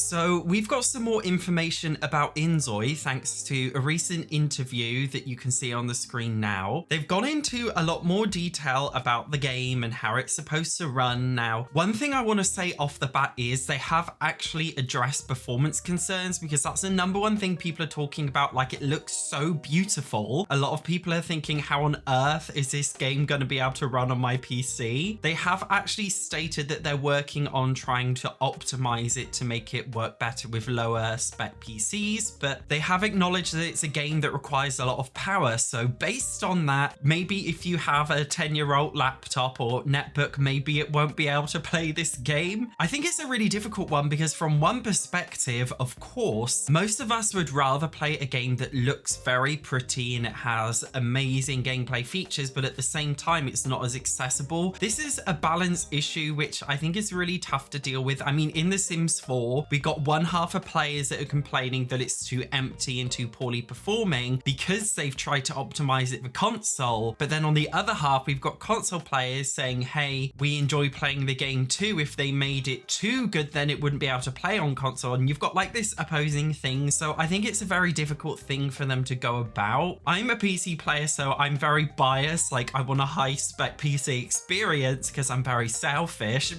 So we've got some more information about InZOI thanks to a recent interview that you can see on the screen now. They've gone into a lot more detail about the game and how it's supposed to run. Now, one thing I want to say off the bat is they have actually addressed performance concerns, because that's the number one thing people are talking about. Like, it looks so beautiful. A lot of people are thinking, how on earth is this game going to be able to run on my PC? They have actually stated that they're working on trying to optimize it to make it work better with lower spec PCs, but they have acknowledged that it's a game that requires a lot of power. So based on that, maybe if you have a 10-year-old laptop or netbook, maybe it won't be able to play this game. I think it's a really difficult one, because from one perspective, of course, most of us would rather play a game that looks very pretty and it has amazing gameplay features, but at the same time, it's not as accessible. This is a balance issue, which I think is really tough to deal with. I mean, in The Sims 4, we got one half of players that are complaining that it's too empty and too poorly performing because they've tried to optimize it for console. But then on the other half, we've got console players saying, hey, we enjoy playing the game too. If they made it too good, then it wouldn't be able to play on console. And you've got like this opposing thing. So I think it's a very difficult thing for them to go about. I'm a PC player, so I'm very biased. Like, I want a high spec PC experience because I'm very selfish.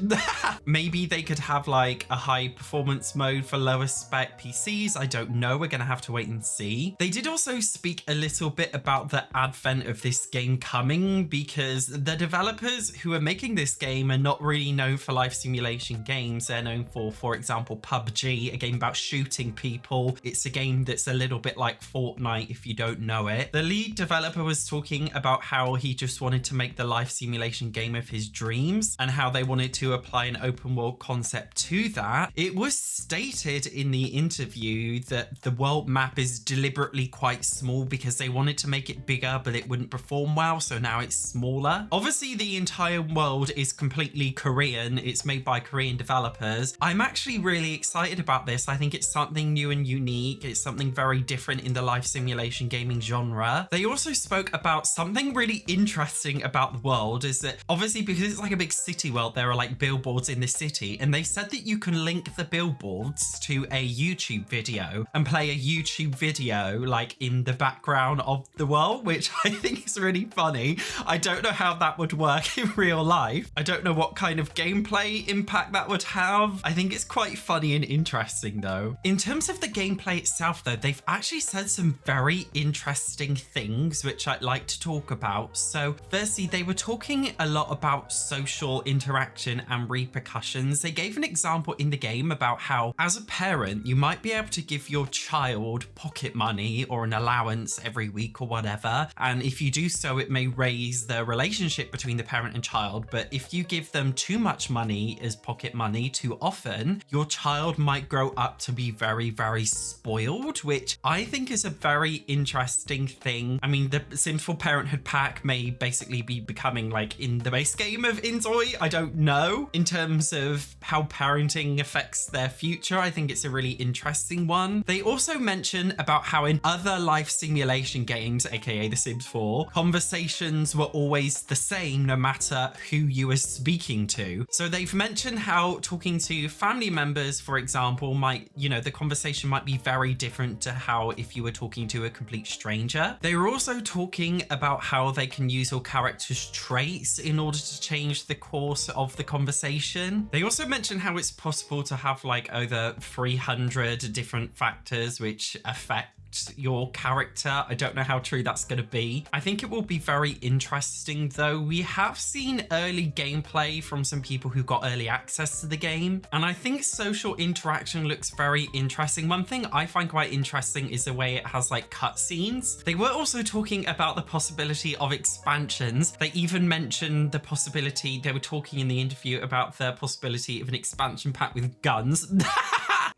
Maybe they could have like a high performance mode for lower spec PCs. I don't know. We're going to have to wait and see. They did also speak a little bit about the advent of this game coming, because the developers who are making this game are not really known for life simulation games. They're known for example, PUBG, a game about shooting people. It's a game that's a little bit like Fortnite if you don't know it. The lead developer was talking about how he just wanted to make the life simulation game of his dreams and how they wanted to apply an open world concept to that. It was stated in the interview that the world map is deliberately quite small because they wanted to make it bigger, but it wouldn't perform well, so now it's smaller. Obviously, the entire world is completely Korean. It's made by Korean developers. I'm actually really excited about this. I think it's something new and unique. It's something very different in the life simulation gaming genre. They also spoke about something really interesting about the world, is that obviously because it's like a big city world, there are like billboards in the city, and they said that you can link the billboards to a YouTube video and play a YouTube video like in the background of the world, which I think is really funny. I don't know how that would work in real life. I don't know what kind of gameplay impact that would have. I think it's quite funny and interesting though. In terms of the gameplay itself though, they've actually said some very interesting things which I'd like to talk about. So firstly, they were talking a lot about social interaction and repercussions. They gave an example in the game about how as a parent, you might be able to give your child pocket money or an allowance every week or whatever. And if you do so, it may raise the relationship between the parent and child. But if you give them too much money as pocket money too often, your child might grow up to be very, very spoiled, which I think is a very interesting thing. I mean, the Sims 4 Parenthood pack may basically be becoming like in the base game of InZOI. I don't know. In terms of how parenting affects their future, I think it's a really interesting one. They also mention about how in other life simulation games, aka The Sims 4, conversations were always the same no matter who you were speaking to. So they've mentioned how talking to family members, for example, might, you know, the conversation might be very different to how if you were talking to a complete stranger. They were also talking about how they can use your character's traits in order to change the course of the conversation. They also mentioned how it's possible to have like over 300 different factors which affect your character. I don't know how true that's going to be. I think it will be very interesting though. We have seen early gameplay from some people who got early access to the game, and I think social interaction looks very interesting. One thing I find quite interesting is the way it has like cutscenes. They were also talking about the possibility of expansions. They even mentioned the possibility, they were talking in the interview about the possibility of an expansion pack with guns.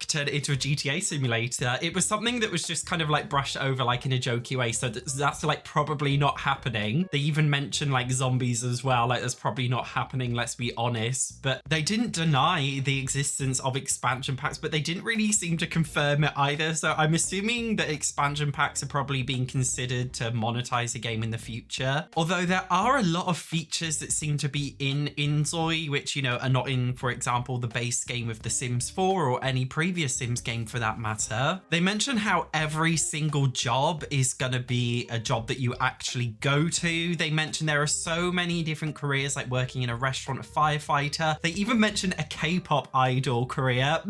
Turn it into a GTA simulator. It was something that was just kind of like brushed over like in a jokey way, so that's like probably not happening. They even mentioned like zombies as well, like that's probably not happening, let's be honest. But they didn't deny the existence of expansion packs, but they didn't really seem to confirm it either. So I'm assuming that expansion packs are probably being considered to monetize a game in the future. Although there are a lot of features that seem to be in InZOI which, you know, are not in, for example, the base game of The Sims 4 or any previous previous Sims game for that matter. They mention how every single job is gonna be a job that you actually go to. They mention there are so many different careers, like working in a restaurant, a firefighter. They even mention a K-pop idol career.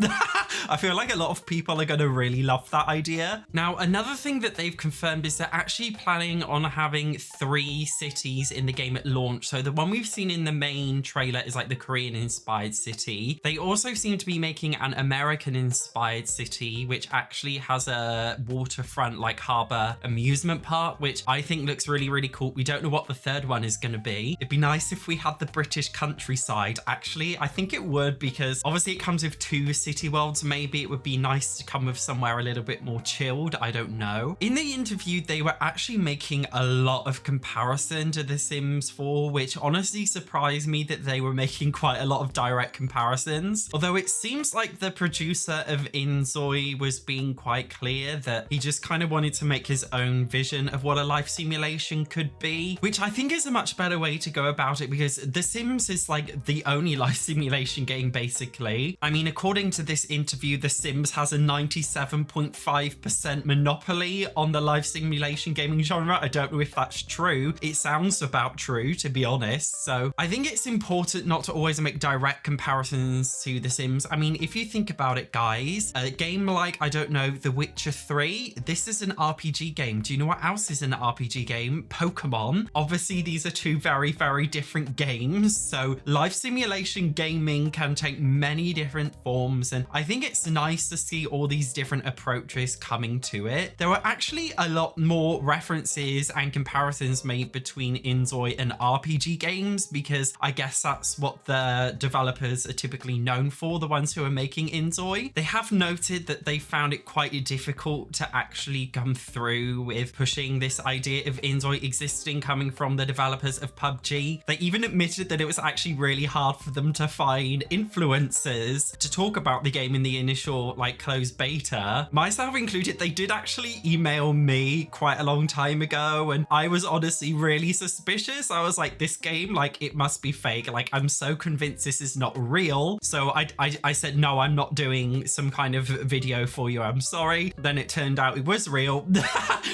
I feel like a lot of people are gonna really love that idea. Now, another thing that they've confirmed is they're actually planning on having 3 cities in the game at launch. So the one we've seen in the main trailer is like the Korean inspired city. They also seem to be making an American inspired city, which actually has a waterfront like harbor amusement park, which I think looks really, really cool. We don't know what the third one is going to be. It'd be nice if we had the British countryside. Actually, I think it would, because obviously it comes with 2 city worlds. Maybe it would be nice to come with somewhere a little bit more chilled. I don't know. In the interview, they were actually making a lot of comparison to The Sims 4, which honestly surprised me that they were making quite a lot of direct comparisons. Although it seems like the producer of InZOI was being quite clear that he just kind of wanted to make his own vision of what a life simulation could be, which I think is a much better way to go about it, because The Sims is like the only life simulation game basically. I mean, according to this interview, The Sims has a 97.5% monopoly on the life simulation gaming genre. I don't know if that's true. It sounds about true, to be honest. So I think it's important not to always make direct comparisons to The Sims. I mean, if you think about it, guys, a game like, I don't know, The Witcher 3, this is an RPG game. Do you know what else is an RPG game? Pokemon. Obviously, these are 2 very, very different games. So life simulation gaming can take many different forms. And I think it's nice to see all these different approaches coming to it. There were actually a lot more references and comparisons made between InZOI and RPG games, because I guess that's what the developers are typically known for, the ones who are making InZOI. They have noted that they found it quite difficult to actually come through with pushing this idea of InZOI existing coming from the developers of PUBG. They even admitted that it was actually really hard for them to find influencers to talk about the game in the initial like closed beta. Myself included, they did actually email me quite a long time ago, and I was honestly really suspicious. I was like, this game, like, it must be fake. Like, I'm so convinced this is not real. So I said, no, I'm not doing some kind of video for you. I'm sorry. Then it turned out it was real.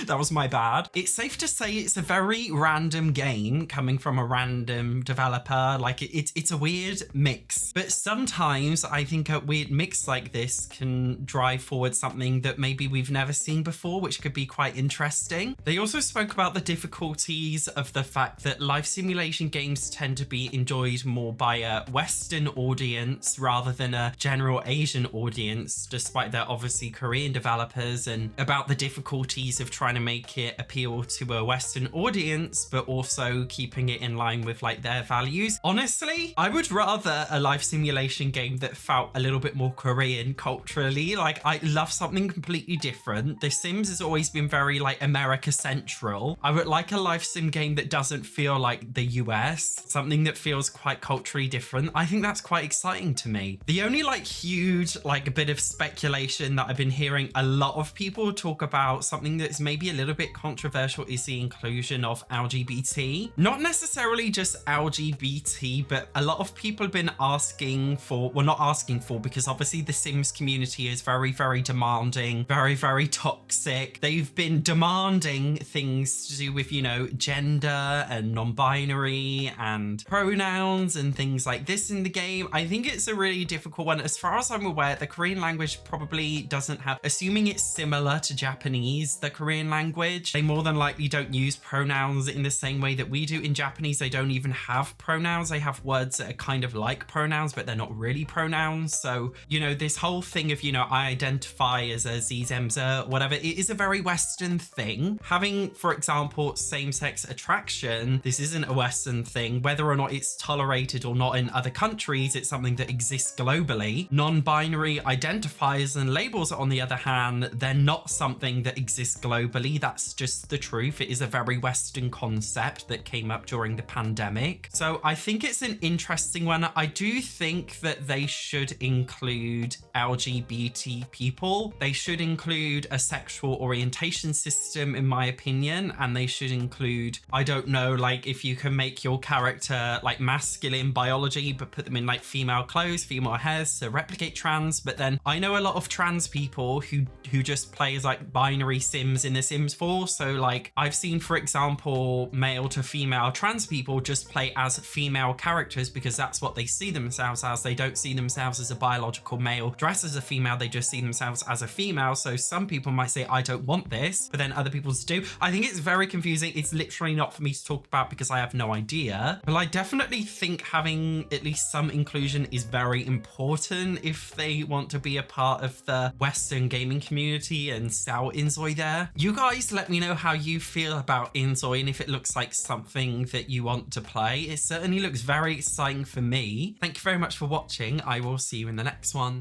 That was my bad. It's safe to say it's a very random game coming from a random developer. Like, it's a weird mix. But sometimes I think a weird mix like this can drive forward something that maybe we've never seen before, which could be quite interesting. They also spoke about the difficulties of the fact that life simulation games tend to be enjoyed more by a Western audience rather than a general Asian audience, despite they're obviously Korean developers, and about the difficulties of trying to make it appeal to a Western audience, but also keeping it in line with like their values. Honestly, I would rather a life simulation game that felt a little bit more Korean culturally. Like, I love something completely different. The Sims has always been very like America central. I would like a life sim game that doesn't feel like the US, something that feels quite culturally different. I think that's quite exciting to me. The only like huge like a bit of speculation that I've been hearing a lot of people talk about, something that's maybe a little bit controversial, is the inclusion of LGBT. Not necessarily just LGBT, but a lot of people have been asking for, well, not asking for, because obviously the Sims community is very, very demanding, very, very toxic. They've been demanding things to do with, you know, gender and non-binary and pronouns and things like this in the game. I think it's a really difficult one. As far as I'm aware, the Korean language probably doesn't have, assuming it's similar to Japanese, the Korean language, they more than likely don't use pronouns in the same way that we do. In Japanese, they don't even have pronouns. They have words that are kind of like pronouns, but they're not really pronouns. So, you know, this whole thing of, you know, I identify as a Zizemza, whatever, it is a very Western thing. Having, for example, same-sex attraction, this isn't a Western thing. Whether or not it's tolerated or not in other countries, it's something that exists globally. Non-binary identifiers and labels, on the other hand, they're not something that exists globally. That's just the truth. It is a very Western concept that came up during the pandemic. So I think it's an interesting one. I do think that they should include LGBT people. They should include a sexual orientation system, in my opinion, and they should include, I don't know, like if you can make your character like masculine biology but put them in like female clothes, female hairs to replicate trans. But then I know a lot of trans people who just play as like binary Sims in The Sims 4. So like I've seen, for example, male to female trans people just play as female characters because that's what they see themselves as. They don't see themselves as a biological male dressed as a female, they just see themselves as a female. So some people might say, I don't want this, but then other people do. I think it's very confusing. It's literally not for me to talk about because I have no idea. But I definitely think having at least some inclusion is very important if they want to be a part of the Western gaming community and sell InZOI there. You guys let me know how you feel about InZOI and if it looks like something that you want to play. It certainly looks very exciting for me. Thank you very much for watching. I will see you in the next one.